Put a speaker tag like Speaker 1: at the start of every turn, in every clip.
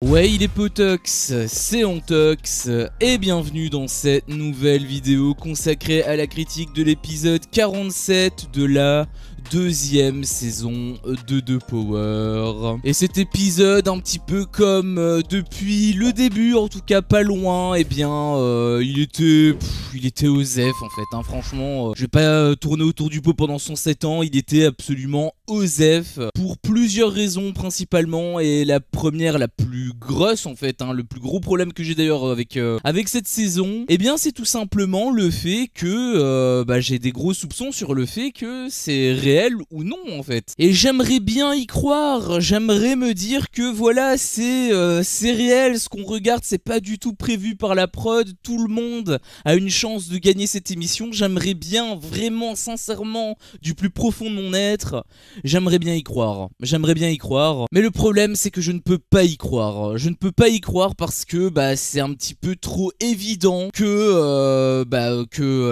Speaker 1: Ouais, il est potox, c'est Ontox, et bienvenue dans cette nouvelle vidéo consacrée à la critique de l'épisode 47 de la deuxième saison de The Power. Et cet épisode, un petit peu comme depuis le début, en tout cas pas loin, eh bien, il était osef en fait, hein, franchement. Je vais pas tourner autour du pot pendant 107 ans, il était absolument osef, pour plusieurs raisons principalement, et la première, la plus grosse en fait, hein, le plus gros problème que j'ai d'ailleurs avec cette saison, eh bien c'est tout simplement le fait que j'ai des gros soupçons sur le fait que c'est réel ou non en fait. Et j'aimerais bien y croire, j'aimerais me dire que voilà, c'est réel, ce qu'on regarde c'est pas du tout prévu par la prod, tout le monde a une chance de gagner cette émission, j'aimerais bien vraiment sincèrement du plus profond de mon être, j'aimerais bien y croire, mais le problème c'est que je ne peux pas y croire, parce que c'est un petit peu trop évident que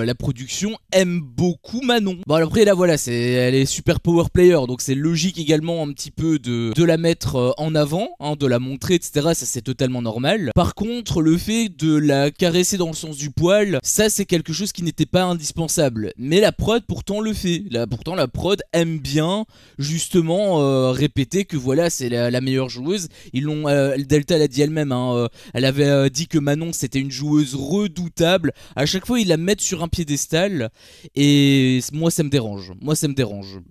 Speaker 1: la production aime beaucoup Manon. Bon après là voilà, elle est super power player, donc c'est logique également un petit peu de la mettre en avant, hein, de la montrer, etc. Ça c'est totalement normal. Par contre, le fait de la caresser dans le sens du poil, ça c'est quelque chose qui n'était pas indispensable. Mais la prod pourtant le fait. Pourtant la prod aime bien justement répéter que voilà, c'est la meilleure joueuse. Ils l'ont, Delta l'a dit elle-même, hein, elle avait dit que Manon c'était une joueuse redoutable. À chaque fois ils la mettent sur un piédestal et moi ça me dérange.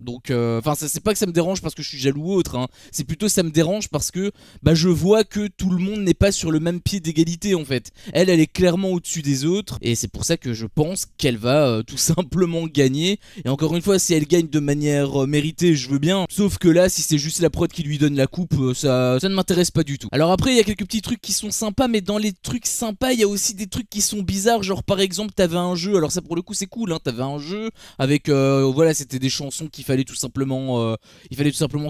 Speaker 1: Donc c'est pas que ça me dérange parce que je suis jaloux ou autre, hein. C'est plutôt ça me dérange parce que je vois que tout le monde n'est pas sur le même pied d'égalité en fait. Elle est clairement au-dessus des autres et c'est pour ça que je pense qu'elle va tout simplement gagner. Et encore une fois, si elle gagne de manière méritée, je veux bien. Sauf que là, si c'est juste la prod qui lui donne la coupe, ça ne m'intéresse pas du tout. Alors après, il y a quelques petits trucs qui sont sympas, mais dans les trucs sympas, il y a aussi des trucs qui sont bizarres. Genre par exemple, t'avais un jeu, alors ça pour le coup c'est cool, hein, t'avais un jeu avec voilà, c'était des chansons qu'il fallait tout simplement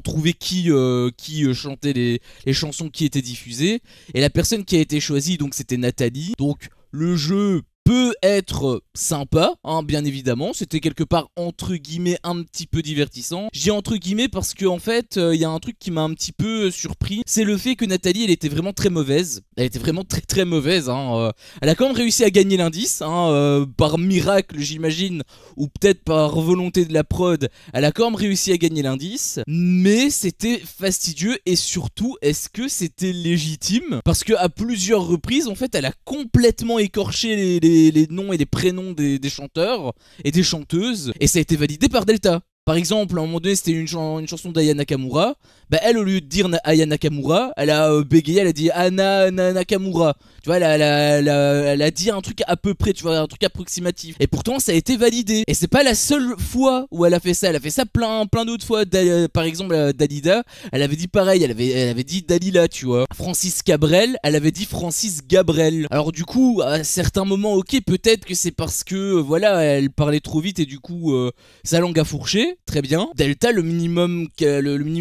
Speaker 1: trouver qui chantait les chansons qui étaient diffusées, et la personne qui a été choisie donc c'était Nathalie. Donc le jeu peut être sympa, hein, bien évidemment, c'était quelque part entre guillemets un petit peu divertissant. Je dis entre guillemets parce que en fait, il y a un truc qui m'a un petit peu surpris, c'est le fait que Nathalie, elle était vraiment très mauvaise. Elle était vraiment très très mauvaise, hein. Elle a quand même réussi à gagner l'indice, hein, par miracle j'imagine, ou peut-être par volonté de la prod, elle a quand même réussi à gagner l'indice, mais c'était fastidieux. Et surtout, est-ce que c'était légitime? Parce que à plusieurs reprises, en fait, elle a complètement écorché les noms et les prénoms des chanteurs et des chanteuses, et ça a été validé par Delta. Par exemple, à un moment donné, c'était une chanson d'Aya Nakamura. Elle, au lieu de dire Aya Nakamura, elle a bégayé, elle a dit Anna Nakamura. Tu vois, elle a dit un truc à peu près, tu vois, un truc approximatif. Et pourtant, ça a été validé. Et c'est pas la seule fois où elle a fait ça. Elle a fait ça plein d'autres fois. Par exemple, Dalida, elle avait dit pareil. Elle avait dit Dalila, tu vois. Francis Cabrel, elle avait dit Francis Gabrel. Alors du coup, à certains moments, ok, peut-être que c'est parce que, voilà, elle parlait trop vite et du coup, sa langue a fourché. Très bien. Delta, le minimum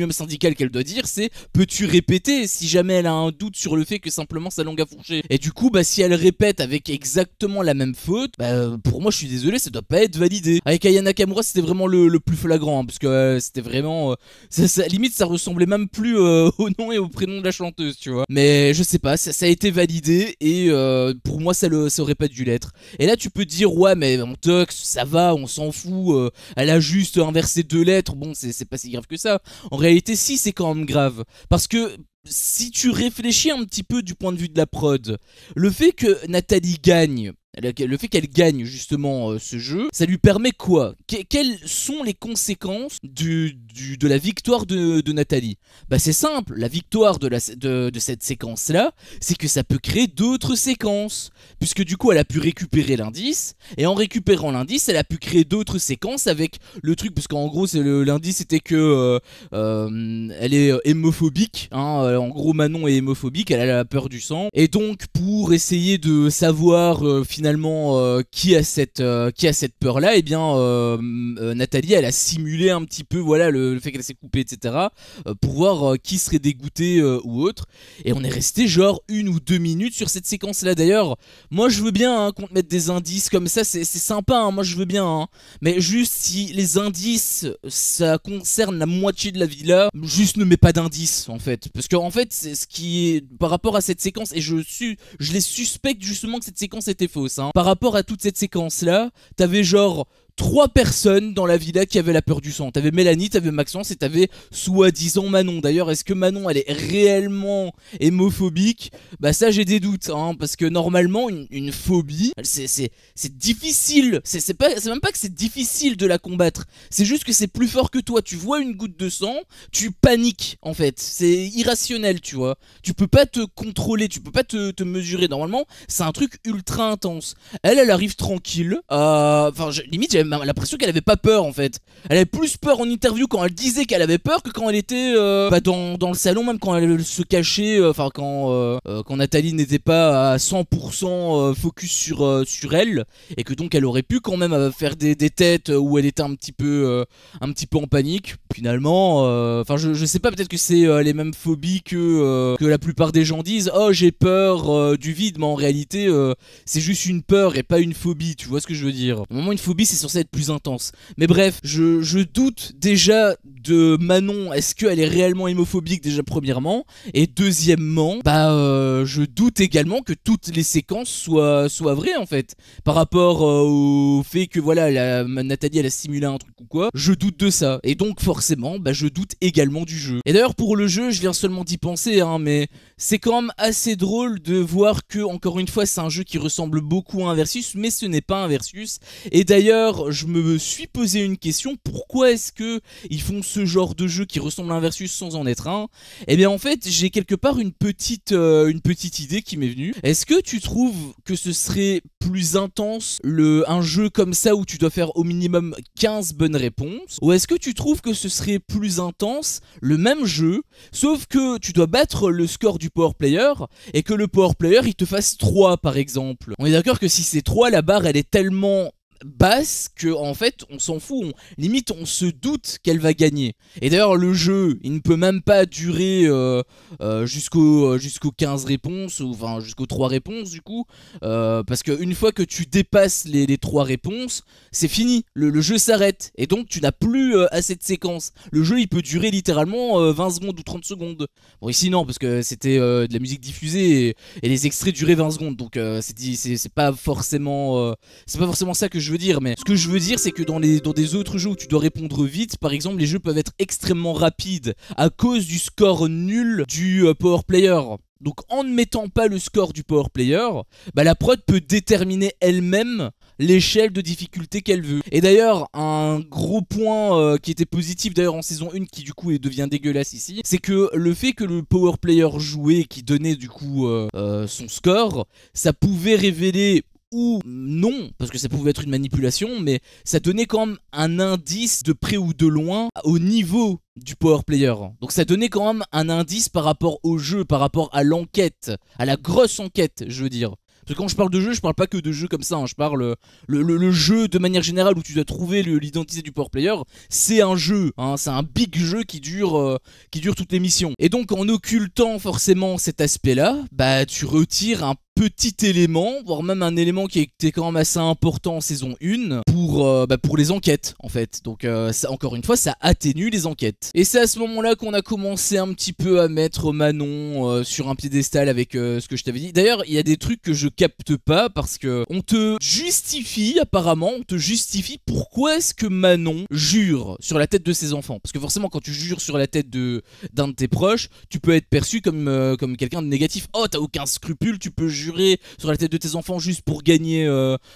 Speaker 1: syndical qu'elle doit dire, c'est peux-tu répéter si jamais elle a un doute sur le fait que simplement sa langue a fourché. Et du coup, si elle répète avec exactement la même faute, pour moi, je suis désolé, ça doit pas être validé. Avec Aya Nakamura, c'était vraiment le plus flagrant, hein, parce que c'était vraiment, limite, ça ressemblait même plus au nom et au prénom de la chanteuse, tu vois. Mais je sais pas, ça a été validé et pour moi, ça aurait pas dû l'être. Et là, tu peux dire ouais, mais Ontox, ça va, on s'en fout. Elle a juste inversé deux lettres, bon c'est pas si grave que ça. En réalité si, c'est quand même grave, parce que si tu réfléchis un petit peu du point de vue de la prod, le fait que Nathalie gagne, le fait qu'elle gagne justement ce jeu, ça lui permet quoi? Quelles sont les conséquences de la victoire de Nathalie? C'est simple, la victoire de cette séquence là, c'est que ça peut créer d'autres séquences, puisque du coup elle a pu récupérer l'indice, et en récupérant l'indice elle a pu créer d'autres séquences avec le truc, parce qu'en gros l'indice c'était que elle est hémophobique, hein, en gros Manon est hémophobique, elle a la peur du sang, et donc pour essayer de savoir finalement qui a cette peur là, et bien Nathalie elle a simulé un petit peu voilà le fait qu'elle s'est coupée, etc. Pour voir qui serait dégoûté ou autre. Et on est resté genre 1 ou 2 minutes sur cette séquence-là. D'ailleurs, moi je veux bien qu'on te mette des indices comme ça, c'est sympa, hein, moi je veux bien. Mais juste si les indices, ça concerne la moitié de la villa, juste ne mets pas d'indices en fait. Parce qu'en fait, c'est ce qui est par rapport à cette séquence, et je les suspecte justement que cette séquence était fausse. Par rapport à toute cette séquence-là, t'avais genre 3 personnes dans la villa qui avaient la peur du sang. T'avais Mélanie, t'avais Maxence et t'avais soi-disant Manon. D'ailleurs, est-ce que Manon elle est réellement hémophobique? Bah ça j'ai des doutes, parce que normalement une phobie, c'est difficile. C'est même pas que c'est difficile de la combattre. C'est juste que c'est plus fort que toi. Tu vois une goutte de sang, tu paniques en fait. C'est irrationnel, tu vois. Tu peux pas te contrôler, tu peux pas te mesurer. Normalement, c'est un truc ultra intense. Elle arrive tranquille. Enfin, limite j'avais l'impression qu'elle avait pas peur en fait. Elle avait plus peur en interview quand elle disait qu'elle avait peur que quand elle était dans le salon, même quand elle se cachait, enfin quand Nathalie n'était pas à 100% focus sur elle, et que donc elle aurait pu quand même faire des têtes où elle était un petit peu en panique. Finalement, enfin je sais pas, peut-être que c'est les mêmes phobies que la plupart des gens disent. Oh, j'ai peur du vide, mais en réalité c'est juste une peur et pas une phobie, tu vois ce que je veux dire. Au moment, une phobie c'est censé être plus intense. Mais bref, je doute déjà de Manon. Est-ce qu'elle est réellement hémophobique déjà premièrement? Et deuxièmement, je doute également que toutes les séquences soient vraies en fait. Par rapport au fait que voilà, Nathalie elle a simulé un truc ou quoi, je doute de ça. Et donc forcément, je doute également du jeu. Et d'ailleurs pour le jeu, je viens seulement d'y penser, mais c'est quand même assez drôle de voir que, encore une fois, c'est un jeu qui ressemble beaucoup à un versus, mais ce n'est pas un versus. Et d'ailleurs, je me suis posé une question, pourquoi est-ce que ils font ce genre de jeu qui ressemble à un versus sans en être un? Eh bien en fait, j'ai quelque part une petite idée qui m'est venue. Est-ce que tu trouves que ce serait plus intense un jeu comme ça où tu dois faire au minimum 15 bonnes réponses, ou est-ce que tu trouves que ce serait plus intense le même jeu, sauf que tu dois battre le score du power player et que le power player il te fasse 3 par exemple? On est d'accord que si c'est 3, la barre elle est tellement basse que en fait on s'en fout, limite on se doute qu'elle va gagner. Et d'ailleurs le jeu il ne peut même pas durer jusqu'aux 15 réponses, ou enfin jusqu'aux 3 réponses du coup, parce qu'une fois que tu dépasses les 3 réponses, c'est fini, le jeu s'arrête, et donc tu n'as plus assez de séquences. Le jeu il peut durer littéralement 20 secondes ou 30 secondes. Bon ici non, parce que c'était de la musique diffusée et les extraits duraient 20 secondes, donc c'est pas forcément ça que je veux dire. Mais ce que je veux dire, c'est que dans des autres jeux où tu dois répondre vite, par exemple, les jeux peuvent être extrêmement rapides à cause du score nul du power player. Donc en ne mettant pas le score du power player, la prod peut déterminer elle-même l'échelle de difficulté qu'elle veut. Et d'ailleurs, un gros point qui était positif d'ailleurs en saison 1, qui du coup devient dégueulasse ici, c'est que le fait que le power player jouait, qui donnait du coup son score, ça pouvait révéler ou non, parce que ça pouvait être une manipulation, mais ça donnait quand même un indice de près ou de loin au niveau du power player. Donc ça donnait quand même un indice par rapport au jeu, par rapport à l'enquête, à la grosse enquête, je veux dire. Parce que quand je parle de jeu, je parle pas que de jeu comme ça, je parle le jeu de manière générale où tu dois trouver l'identité du power player. C'est un jeu, c'est un big jeu qui dure toutes les missions. Et donc en occultant forcément cet aspect-là, tu retires un petit élément, voire même un élément qui était quand même assez important en saison 1 pour les enquêtes en fait. Donc ça, encore une fois, ça atténue les enquêtes. Et c'est à ce moment-là qu'on a commencé un petit peu à mettre Manon sur un piédestal avec ce que je t'avais dit. D'ailleurs, il y a des trucs que je capte pas, parce que on te justifie pourquoi est-ce que Manon jure sur la tête de ses enfants. Parce que forcément, quand tu jures sur la tête d'un de tes proches, tu peux être perçu comme quelqu'un de négatif. Oh, t'as aucun scrupule, tu peux jurer sur la tête de tes enfants juste pour gagner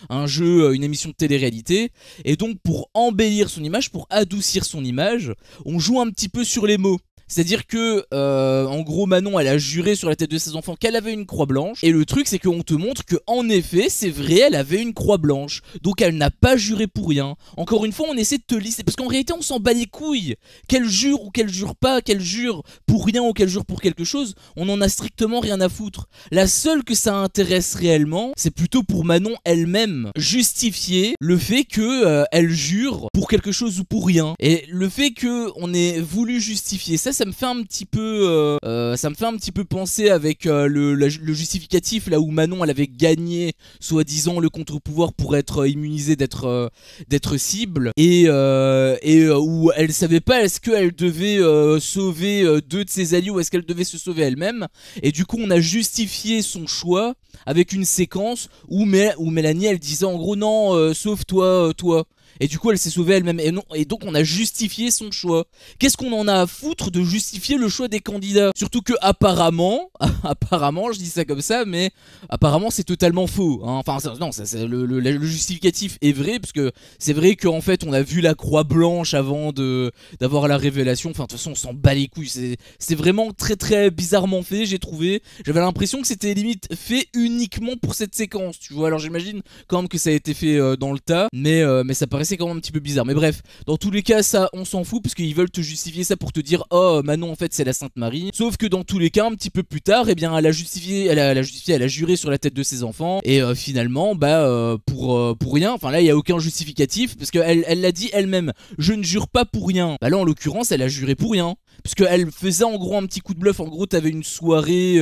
Speaker 1: un jeu, une émission de télé-réalité. Et donc pour embellir son image, pour adoucir son image, on joue un petit peu sur les mots. C'est-à-dire que, en gros, Manon, elle a juré sur la tête de ses enfants qu'elle avait une croix blanche. Et le truc, c'est qu'on te montre que, en effet, c'est vrai, elle avait une croix blanche. Donc, elle n'a pas juré pour rien. Encore une fois, on essaie de te lister. Parce qu'en réalité, on s'en bat les couilles. Qu'elle jure ou qu'elle jure pas, qu'elle jure pour rien ou qu'elle jure pour quelque chose, on en a strictement rien à foutre. La seule que ça intéresse réellement, c'est plutôt pour Manon elle-même. Justifier le fait que elle jure pour quelque chose ou pour rien. Et le fait que on ait voulu justifier ça, ça me fait un petit peu penser avec le justificatif là où Manon elle avait gagné soi-disant le contre-pouvoir pour être immunisée d'être cible et où elle savait pas est-ce qu'elle devait sauver deux de ses alliés ou est-ce qu'elle devait se sauver elle-même. Et du coup on a justifié son choix avec une séquence où Mélanie elle disait en gros non sauve-toi toi. Et du coup elle s'est sauvée elle-même et donc on a justifié son choix. Qu'est-ce qu'on en a à foutre de justifier le choix des candidats? Surtout que apparemment je dis ça comme ça, mais apparemment c'est totalement faux hein. Enfin non, le justificatif est vrai, parce que c'est vrai qu'en fait on a vu la croix blanche avant d'avoir la révélation. Enfin de toute façon on s'en bat les couilles, c'est vraiment très très bizarrement fait, j'ai trouvé. J'avais l'impression que c'était limite fait uniquement pour cette séquence, tu vois. Alors j'imagine quand même que ça a été fait dans le tas, mais ça paraissait quand même un petit peu bizarre. Mais bref, dans tous les cas ça on s'en fout, parce qu'ils veulent te justifier ça pour te dire oh Manon en fait c'est la Sainte Marie. Sauf que dans tous les cas un petit peu plus tard, eh bien elle a juré sur la tête de ses enfants et finalement pour rien. Enfin là il y a aucun justificatif, parce qu'elle l'a dit elle-même, je ne jure pas pour rien. Bah là en l'occurrence elle a juré pour rien, parce qu'elle faisait en gros un petit coup de bluff. En gros t'avais une soirée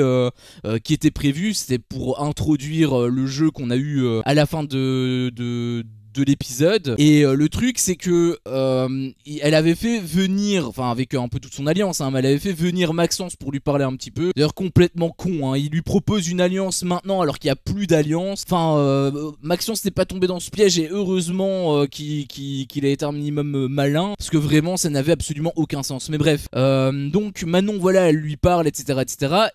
Speaker 1: qui était prévue, c'était pour introduire le jeu qu'on a eu à la fin de l'épisode. Et le truc c'est que elle avait fait venir, enfin avec un peu toute son alliance hein, mais elle avait fait venir Maxence pour lui parler un petit peu. D'ailleurs complètement con hein, il lui propose une alliance maintenant alors qu'il n'y a plus d'alliance. Enfin Maxence n'est pas tombé dans ce piège, et heureusement qu'il a été un minimum malin, parce que vraiment ça n'avait absolument aucun sens. Mais bref, donc Manon voilà elle lui parle etc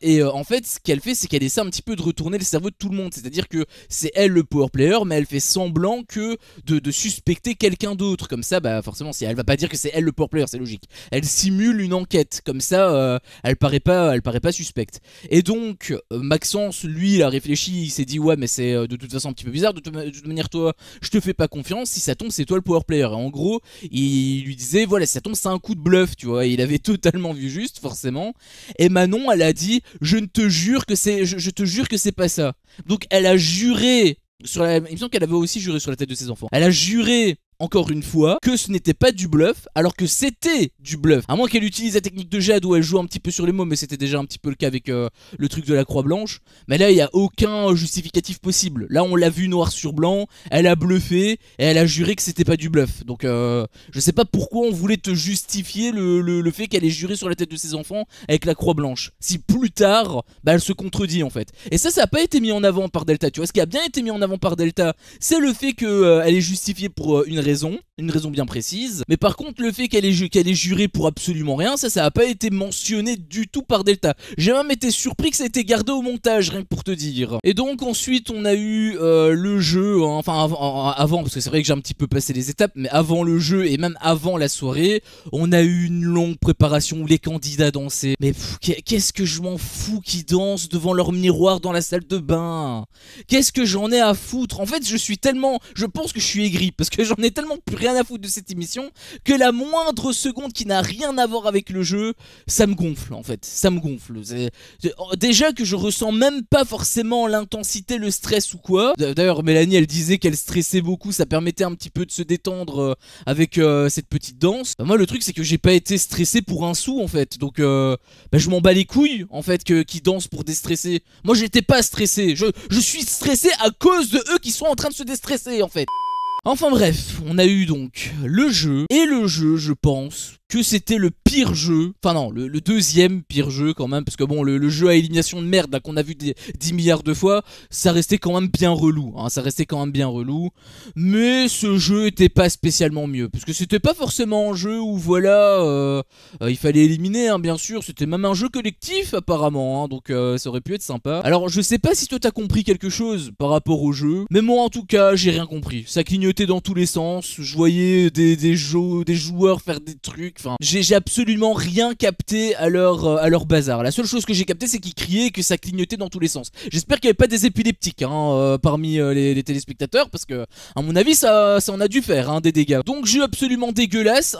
Speaker 1: et en fait ce qu'elle fait c'est qu'elle essaie un petit peu de retourner le cerveau de tout le monde. C'est à dire que c'est elle le power player, mais elle fait semblant que de suspecter quelqu'un d'autre. Comme ça bah forcément si elle va pas dire que c'est elle le power player, c'est logique, elle simule une enquête. Comme ça elle paraît pas suspecte. Et donc Maxence lui il a réfléchi, il s'est dit ouais mais c'est de toute façon un petit peu bizarre, de toute manière toi je te fais pas confiance, si ça tombe c'est toi le power player. Et en gros il lui disait voilà si ça tombe c'est un coup de bluff, tu vois. Et il avait totalement vu juste forcément. Et Manon elle a dit je te jure que c'est pas ça. Donc elle a juré il me semble qu'elle avait aussi juré sur la tête de ses enfants. Elle a juré encore une fois que ce n'était pas du bluff, alors que c'était du bluff. À moins qu'elle utilise la technique de Jade où elle joue un petit peu sur les mots, mais c'était déjà un petit peu le cas avec le truc de la croix blanche. Mais là il n'y a aucun justificatif possible. Là on l'a vu noir sur blanc, elle a bluffé et elle a juré que c'était pas du bluff. Donc je sais pas pourquoi on voulait te justifier le fait qu'elle ait juré sur la tête de ses enfants avec la croix blanche, si plus tard bah elle se contredit en fait. Et ça a pas été mis en avant par Delta, tu vois. Ce qui a bien été mis en avant par Delta, c'est le fait qu'elle est justifiée pour une raison bien précise. Mais par contre le fait qu'elle ait juré pour absolument rien, ça a pas été mentionné du tout par Delta. J'ai même été surpris que ça ait été gardé au montage, rien que pour te dire. Et donc ensuite on a eu le jeu hein, enfin avant, parce que c'est vrai que j'ai un petit peu passé les étapes, mais avant le jeu et même avant la soirée, on a eu une longue préparation où les candidats dansaient. Mais qu'est-ce que je m'en fous qu'ils dansent devant leur miroir dans la salle de bain? Qu'est-ce que j'en ai à foutre? En fait je pense que je suis aigri, parce que j'en ai tellement plus rien à foutre de cette émission que la moindre seconde qui n'a rien à voir avec le jeu, ça me gonfle en fait, ça me gonfle. Déjà que je ressens même pas forcément l'intensité, le stress ou quoi. D'ailleurs Mélanie elle disait qu'elle stressait beaucoup, ça permettait un petit peu de se détendre avec cette petite danse. Moi le truc c'est que j'ai pas été stressé pour un sou en fait, donc je m'en bats les couilles en fait qu'ils dansent pour déstresser. Moi j'étais pas stressé, je suis stressé à cause de eux qui sont en train de se déstresser en fait. Enfin bref, on a eu donc le jeu, et le jeu, je pense que c'était le pire jeu, enfin non, le deuxième pire jeu quand même, parce que bon, le jeu à élimination de merde là qu'on a vu 10 milliards de fois, ça restait quand même bien relou, hein, mais ce jeu était pas spécialement mieux, parce que c'était pas forcément un jeu où voilà, il fallait éliminer, hein, bien sûr, c'était même un jeu collectif apparemment, hein, donc ça aurait pu être sympa. Alors je sais pas si toi t'as compris quelque chose par rapport au jeu, mais moi en tout cas j'ai rien compris, ça clignotait dans tous les sens, je voyais des joueurs faire des trucs, Enfin, j'ai absolument rien capté à leur bazar. La seule chose que j'ai capté, c'est qu'ils criaient et que ça clignotait dans tous les sens. J'espère qu'il n'y avait pas des épileptiques parmi les téléspectateurs, parce que à mon avis ça en a dû faire des dégâts. Donc jeu absolument dégueulasse,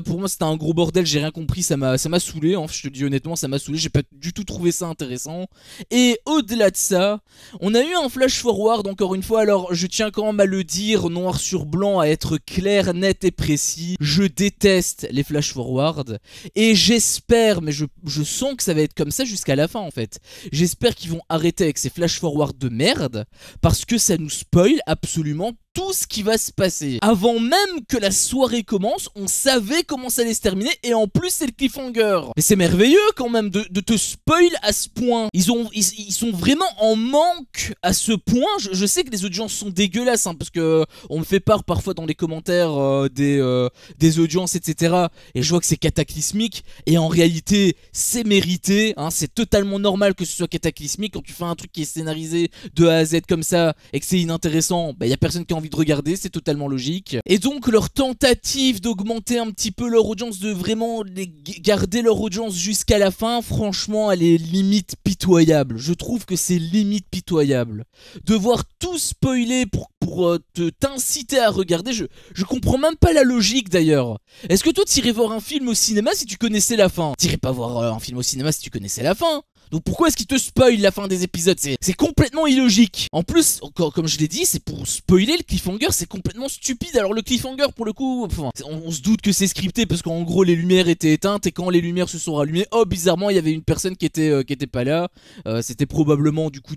Speaker 1: pour moi c'était un gros bordel, j'ai rien compris, ça m'a saoulé, je te le dis honnêtement, ça m'a saoulé, j'ai pas du tout trouvé ça intéressant. Et au-delà de ça, on a eu un flash forward encore une fois. Alors je tiens quand même à le dire noir sur blanc, à être clair, net et précis, je déteste les flash forward et j'espère, mais je sens que ça va être comme ça jusqu'à la fin en fait. J'espère qu'ils vont arrêter avec ces flash forward de merde, parce que ça nous spoil absolument tout ce qui va se passer. Avant même que la soirée commence, on savait comment ça allait se terminer, et en plus c'est le cliffhanger. Mais c'est merveilleux quand même de te spoil à ce point. Ils sont vraiment en manque à ce point. Je sais que les audiences sont dégueulasses, parce que on me fait part parfois dans les commentaires des audiences, etc. Et je vois que c'est cataclysmique, et en réalité c'est mérité, c'est totalement normal que ce soit cataclysmique. Quand tu fais un truc qui est scénarisé de A à Z comme ça, et que c'est inintéressant, y a personne qui a envie de regarder, c'est totalement logique. Et donc leur tentative d'augmenter un petit peu leur audience, de vraiment garder leur audience jusqu'à la fin, franchement elle est limite pitoyable. Je trouve que c'est limite pitoyable. Devoir tout spoiler pour t'inciter à regarder, je comprends même pas la logique d'ailleurs. Est-ce que toi t'irais voir un film au cinéma si tu connaissais la fin? T'irais pas voir un film au cinéma si tu connaissais la fin? Donc pourquoi est-ce qu'il te spoil la fin des épisodes? C'est complètement illogique. En plus, comme je l'ai dit, c'est pour spoiler le cliffhanger, c'est complètement stupide. Alors le cliffhanger, pour le coup, on se doute que c'est scripté, parce qu'en gros les lumières étaient éteintes, et quand les lumières se sont rallumées, bizarrement il y avait une personne qui était pas là. C'était probablement du coup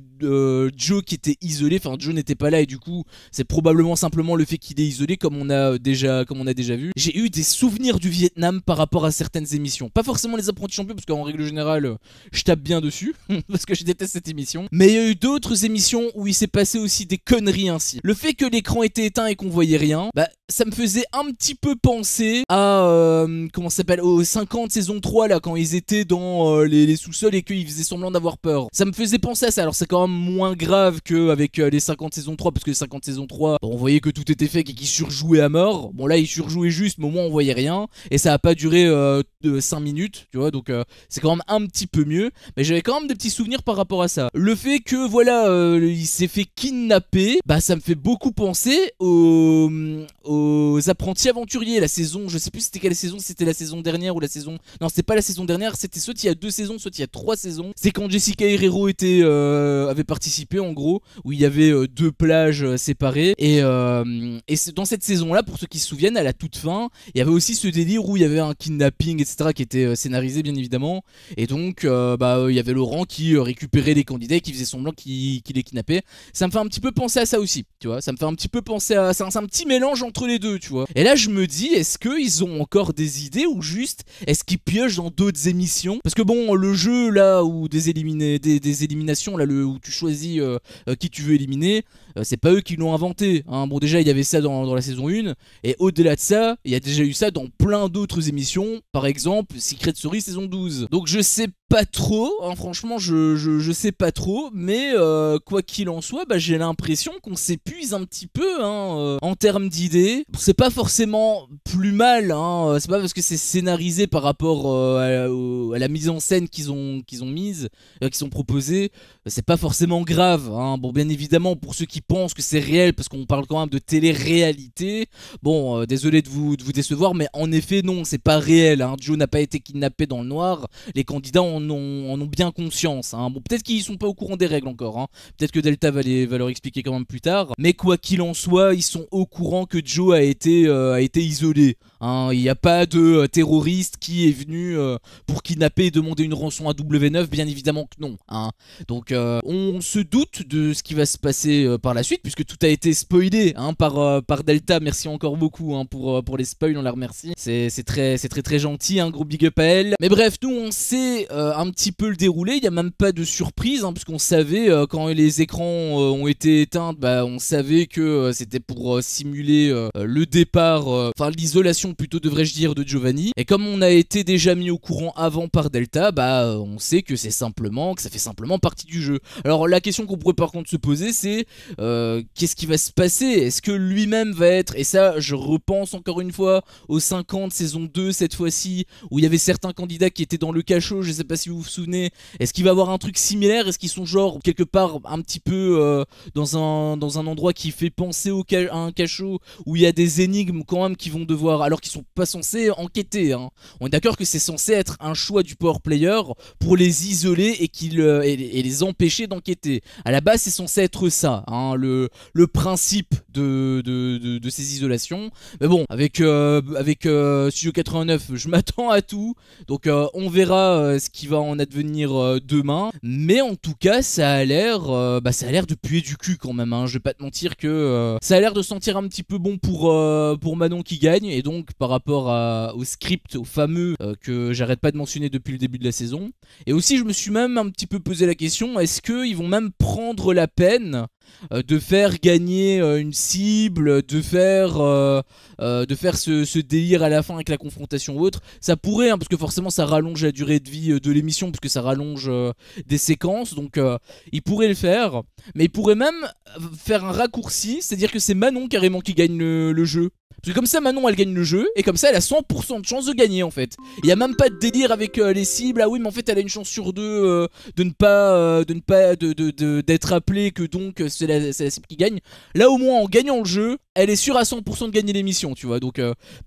Speaker 1: Joe qui était isolé, enfin Joe n'était pas là, et du coup c'est probablement simplement le fait qu'il est isolé, comme on a déjà vu. J'ai eu des souvenirs du Vietnam par rapport à certaines émissions. Pas forcément les apprentis champions, parce qu'en règle générale, je tape bien dessus parce que je déteste cette émission, mais il y a eu d'autres émissions où il s'est passé aussi des conneries ainsi. Le fait que l'écran était éteint et qu'on voyait rien, ça me faisait un petit peu penser à comment ça s'appelle, aux 50 saison 3 là, quand ils étaient dans les sous-sols et qu'ils faisaient semblant d'avoir peur. Ça me faisait penser à ça. Alors c'est quand même moins grave qu'avec les 50 saison 3, parce que les 50 saison 3 on voyait que tout était fake et qu'ils surjouaient à mort. Bon là ils surjouaient juste, mais au moins on voyait rien, et ça a pas duré 5 minutes, tu vois, donc c'est quand même un petit peu mieux. Mais j'avais quand même des petits souvenirs par rapport à ça. Le fait que voilà, il s'est fait kidnapper, ça me fait beaucoup penser aux apprentis aventuriers, la saison, je sais plus c'était quelle saison, c'était la saison dernière ou la saison... Non, c'était pas la saison dernière, c'était soit il y a 2 saisons, soit il y a 3 saisons. C'est quand Jessica Herrero avait participé en gros, où il y avait 2 plages séparées, et dans cette saison-là, pour ceux qui se souviennent, à la toute fin, il y avait aussi ce délire où il y avait un kidnapping, etc., qui était scénarisé bien évidemment, et donc il y avait Laurent qui récupérait les candidats et qui faisait semblant qu'il les kidnappait. Ça me fait un petit peu penser à ça aussi, tu vois. Ça me fait un petit peu penser à... C'est un petit mélange entre les deux, tu vois. Et là, je me dis, est-ce qu'ils ont encore des idées, ou juste, est-ce qu'ils piochent dans d'autres émissions? Parce que bon, le jeu, là, où des éliminations, là, où tu choisis qui tu veux éliminer, c'est pas eux qui l'ont inventé, Bon, déjà, il y avait ça dans la saison 1, et au-delà de ça, il y a déjà eu ça dans plein d'autres émissions, par exemple, Secret Story saison 12. Donc je sais pas trop, franchement je sais pas trop, mais quoi qu'il en soit, j'ai l'impression qu'on s'épuise un petit peu en termes d'idées. C'est pas forcément plus mal, c'est pas parce que c'est scénarisé par rapport à la mise en scène qu'ils ont mise, qu'ils ont proposé, c'est pas forcément grave, Bon, bien évidemment, pour ceux qui pensent que c'est réel, parce qu'on parle quand même de télé-réalité, bon, désolé de vous décevoir, mais en effet non, c'est pas réel, Joe n'a pas été kidnappé dans le noir, les candidats en ont bien conscience, Bon, peut-être qu'ils sont pas au courant des règles encore, peut-être que Delta va leur expliquer quand même plus tard, mais quoi qu'il en soit, ils sont au courant que Joe a été isolé, il n'y a pas de terroriste qui est venu pour kidnapper et demander une rançon à W9, bien évidemment que non, donc on se doute de ce qui va se passer par la suite, puisque tout a été spoilé par Delta. Merci encore beaucoup pour les spoils, on la remercie, c'est très gentil, gros big up à elle. Mais bref, nous on sait un petit peu le déroulé, il n'y a même pas de surprise, puisqu'on savait quand les écrans ont été éteints, on savait que c'était pour simuler le départ, enfin l'isolation plutôt devrais-je dire de Giovanni. Et comme on a été déjà mis au courant avant par Delta, bah on sait que ça fait simplement partie du jeu. Alors la question qu'on pourrait par contre se poser, c'est qu'est-ce qui va se passer? Est-ce que lui-même va être, et ça je repense encore une fois aux 50 saison 2 cette fois-ci, où il y avait certains candidats qui étaient dans le cachot, je sais pas si vous vous souvenez. Est-ce qu'il va avoir un truc similaire? Est-ce qu'ils sont genre quelque part un petit peu dans un endroit qui fait penser à un cachot, où il y a des énigmes quand même qui vont devoir, alors qu'ils sont pas censés enquêter, hein. On est d'accord que c'est censé être un choix du power player pour les isoler et les empêcher d'enquêter. À la base c'est censé être ça, hein, le principe de ces isolations. Mais bon, avec Studio 89 je m'attends à tout, donc on verra ce qui va en advenir demain. Mais en tout cas ça a l'air de puer du cul quand même, hein. Je vais pas te mentir que ça a l'air de sentir un petit peu bon pour Manon qui gagne. Et donc par rapport au script, au fameux que j'arrête pas de mentionner depuis le début de la saison. Et aussi je me suis même un petit peu posé la question, est-ce qu'ils vont même prendre la peine de faire gagner une cible, de faire ce délire à la fin avec la confrontation ou autre? Ça pourrait, hein, parce que forcément ça rallonge la durée de vie de l'émission, parce que ça rallonge des séquences, donc ils pourraient le faire. Mais ils pourraient même faire un raccourci, c'est-à-dire que c'est Manon carrément qui gagne le jeu. Parce que comme ça Manon elle gagne le jeu, et comme ça elle a 100% de chance de gagner en fait. Il n'y a même pas de délire avec les cibles, ah oui mais en fait elle a une chance sur deux d'être appelée, que donc c'est la cible qui gagne. Là au moins en gagnant le jeu, elle est sûre à 100% de gagner l'émission, tu vois. Donc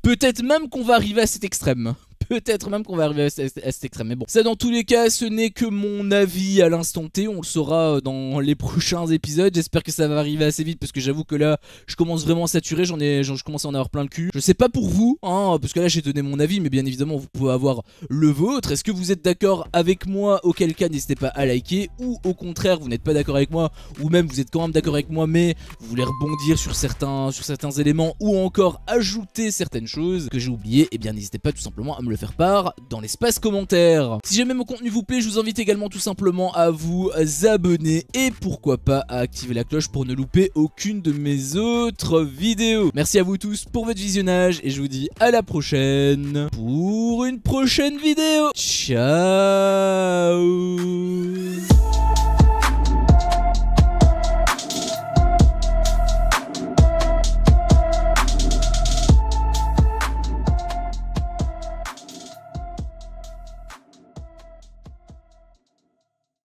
Speaker 1: peut-être même qu'on va arriver à cet extrême. Peut-être même qu'on va arriver à cet extrême. Mais bon, ça dans tous les cas ce n'est que mon avis à l'instant T. On le saura dans les prochains épisodes. J'espère que ça va arriver assez vite, parce que j'avoue que là je commence vraiment à saturer. Je commence à en avoir plein le cul. Je sais pas pour vous, hein, parce que là j'ai donné mon avis, mais bien évidemment vous pouvez avoir le vôtre. Est-ce que vous êtes d'accord avec moi? Auquel cas n'hésitez pas à liker. Ou au contraire vous n'êtes pas d'accord avec moi, ou même vous êtes quand même d'accord avec moi mais vous voulez rebondir sur certains éléments, ou encore ajouter certaines choses que j'ai oubliées. Et bien n'hésitez pas tout simplement à me le faire part dans l'espace commentaire. Si jamais mon contenu vous plaît, je vous invite également tout simplement à vous abonner, et pourquoi pas à activer la cloche pour ne louper aucune de mes autres vidéos. Merci à vous tous pour votre visionnage, et je vous dis à la prochaine pour une prochaine vidéo. Ciao.